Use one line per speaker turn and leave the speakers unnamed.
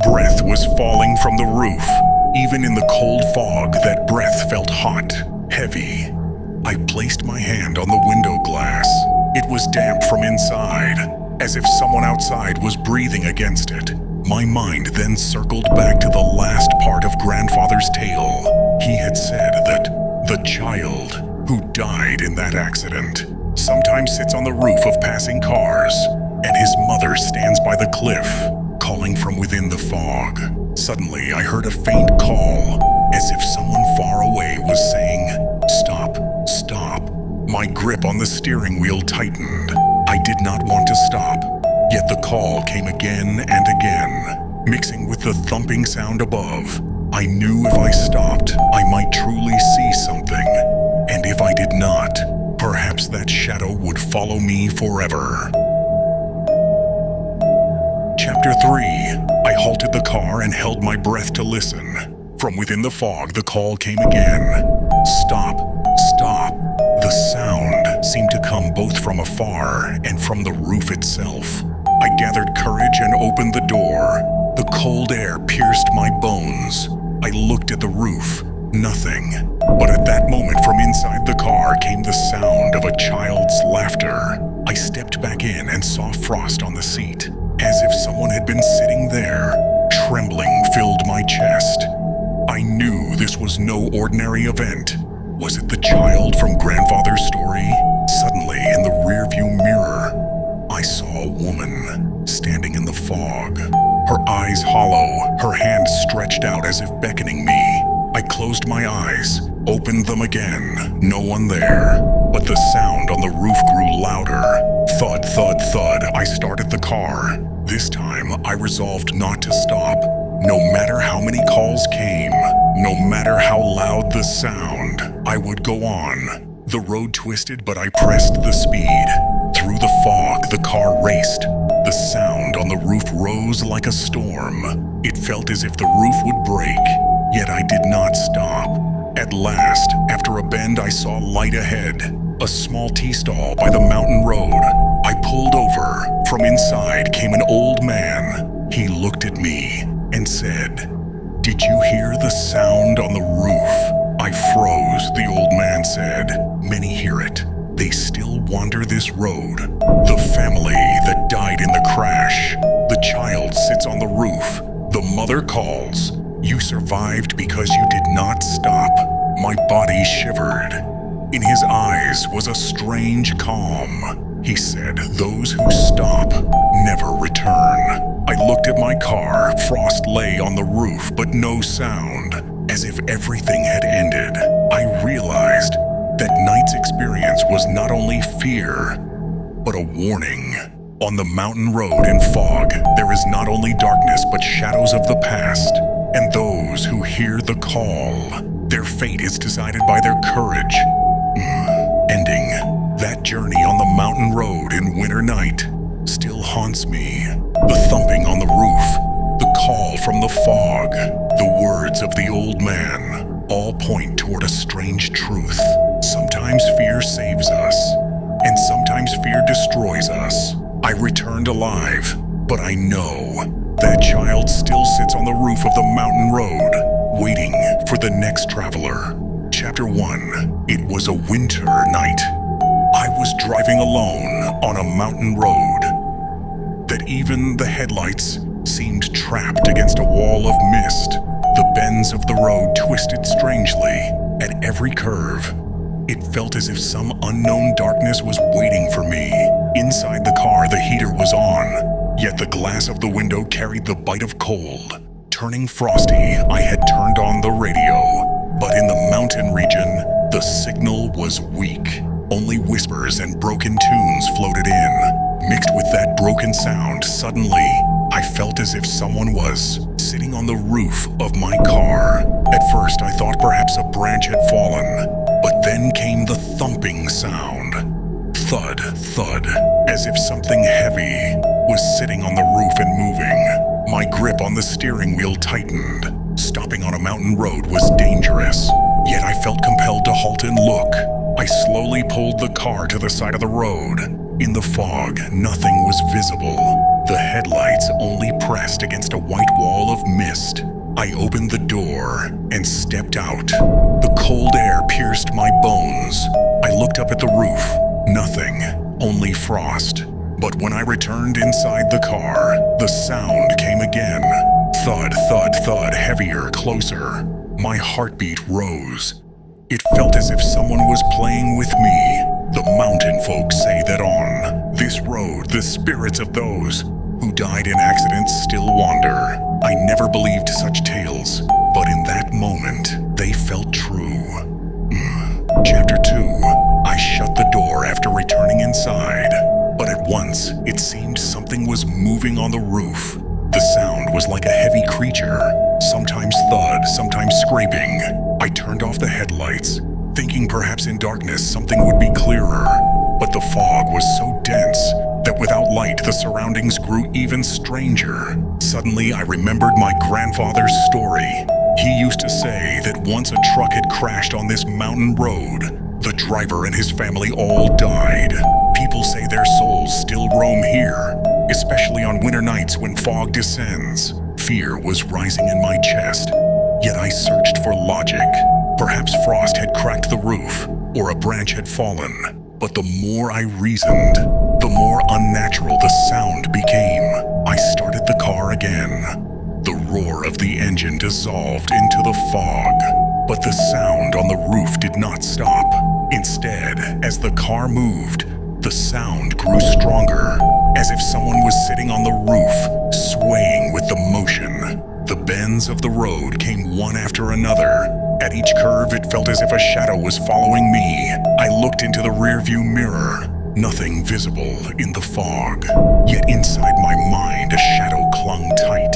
Breath was falling from the roof. Even in the cold fog, that breath felt hot, heavy. I placed my hand on the window glass. It was damp from inside, as if someone outside was breathing against it. My mind then circled back to the last part of Grandfather's tale. He had said that the child who died in that accident sometimes sits on the roof of passing cars, and his mother stands by the cliff, calling from within the fog. Suddenly, I heard a faint call, as if someone far away was saying, "Stop, stop." My grip on the steering wheel tightened. I did not want to stop, yet the call came again and again, mixing with the thumping sound above. I knew if I stopped, I might truly see something, and if I did not, perhaps that shadow would follow me forever. Chapter 3. I halted the car and held my breath to listen. From within the fog, the call came again. "Stop, stop." The sound seemed to come both from afar and from the roof itself. I gathered courage and opened the door. The cold air pierced my bones. I looked at the roof. Nothing. But at that moment, from inside the car came the sound of a child's laughter. I stepped back in and saw frost on the seat. As if someone had been sitting there. Trembling filled my chest. I knew this was no ordinary event. Was it the child from Grandfather's story? Suddenly, in the rearview mirror, I saw a woman standing in the fog. Her eyes hollow, her hand stretched out as if beckoning me. I closed my eyes, opened them again. No one there. But the sound on the roof grew louder. Thud, thud, thud. I started the car. This time, I resolved not to stop. No matter how many calls came, no matter how loud the sound, I would go on. The road twisted, but I pressed the speed. Through the fog, the car raced. The sound on the roof rose like a storm. It felt as if the roof would break, yet I did not stop. At last, after a bend, I saw light ahead. A small tea stall by the mountain road. I pulled over. From inside came an old man. He looked at me and said, "Did you hear the sound on the roof?" I froze, the old man said. "Many hear it. They still wander this road. The family that died in the crash. The child sits on the roof. The mother calls. You survived because you did not stop." My body shivered. In his eyes was a strange calm. He said, "Those who stop never return." I looked at my car. Frost lay on the roof, but no sound, as if everything had ended. I realized that night's experience was not only fear, but a warning. On the mountain road in fog, there is not only darkness, but shadows of the past. And those who hear the call, their fate is decided by their courage. Ending. That journey on the mountain road in winter night still haunts me. The thumping on the roof, the call from the fog, the words of the old man, all point toward a strange truth. Sometimes fear saves us, and sometimes fear destroys us. I returned alive, but I know that child still sits on the roof of the mountain road, waiting for the next traveler. Chapter 1. It was a winter night. I was driving alone on a mountain road that even the headlights seemed trapped against a wall of mist. The bends of the road twisted strangely at every curve. It felt as if some unknown darkness was waiting for me. Inside the car, the heater was on, yet the glass of the window carried the bite of cold. Turning frosty, I had turned on the radio, but in the mountain region, the signal was weak. Only whispers and broken tunes floated in. Mixed with that broken sound, suddenly, I felt as if someone was sitting on the roof of my car. At first, I thought perhaps a branch had fallen, but then came the thumping sound. Thud, thud, as if something heavy was sitting on the roof and moving. My grip on the steering wheel tightened. Stopping on a mountain road was dangerous, yet I felt compelled to halt and look. I slowly pulled the car to the side of the road. In the fog, nothing was visible. The headlights only pressed against a white wall of mist. I opened the door and stepped out. The cold air pierced my bones. I looked up at the roof. Nothing, only frost. But when I returned inside the car, the sound came again. Thud, thud, thud, heavier, closer. My heartbeat rose. It felt as if someone was playing with me. The mountain folk say that on this road, the spirits of those who died in accidents still wander. I never believed such tales, but in that moment, they felt true. Chapter 2. I shut the door after returning inside, but at once, it seemed something was moving on the roof. The sound was like a heavy creature, sometimes thud, sometimes scraping. I turned off the headlights, thinking perhaps in darkness something would be clearer. But the fog was so dense that without light the surroundings grew even stranger. Suddenly I remembered my grandfather's story. He used to say that once a truck had crashed on this mountain road. The driver and his family all died. People say their souls still roam here, especially on winter nights when fog descends. Fear was rising in my chest, yet I searched for logic. Perhaps frost had cracked the roof, or a branch had fallen. But the more I reasoned, the more unnatural the sound became. I started the car again. The roar of the engine dissolved into the fog, but the sound on the roof did not stop. Instead, as the car moved, the sound grew stronger, as if someone was sitting on the roof, swaying with the motion. The bends of the road came one after another. At each curve, it felt as if a shadow was following me. I looked into the rearview mirror. Nothing visible in the fog. Yet inside my mind, a shadow clung tight.